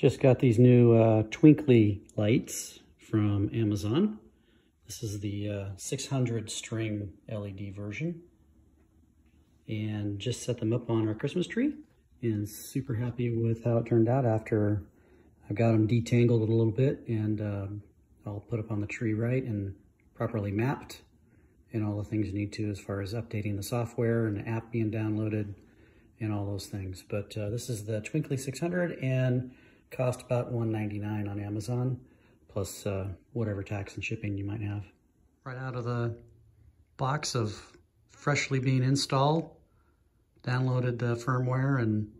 Just got these new Twinkly lights from Amazon. This is the 600 string LED version. And just set them up on our Christmas tree. And super happy with how it turned out after I got them detangled a little bit and all put up on the tree right and properly mapped. And all the things you need to as far as updating the software and the app being downloaded and all those things. But this is the Twinkly 600 and cost about $1.99 on Amazon, plus whatever tax and shipping you might have. Right out of the box of freshly being installed, downloaded the firmware and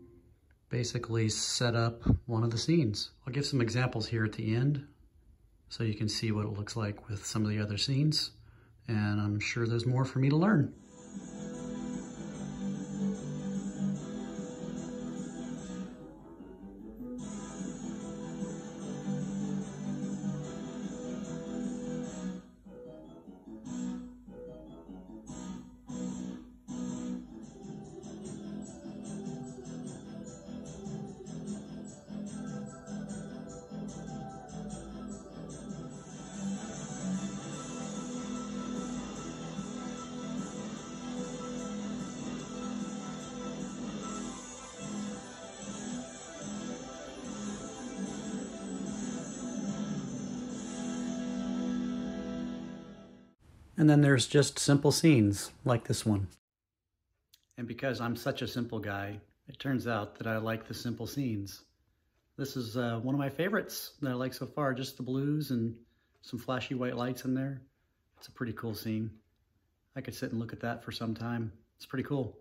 basically set up one of the scenes. I'll give some examples here at the end so you can see what it looks like with some of the other scenes. And I'm sure there's more for me to learn. And then there's just simple scenes like this one. And because I'm such a simple guy, it turns out that I like the simple scenes. This is one of my favorites that I like so far, just the blues and some flashy white lights in there. It's a pretty cool scene. I could sit and look at that for some time. It's pretty cool.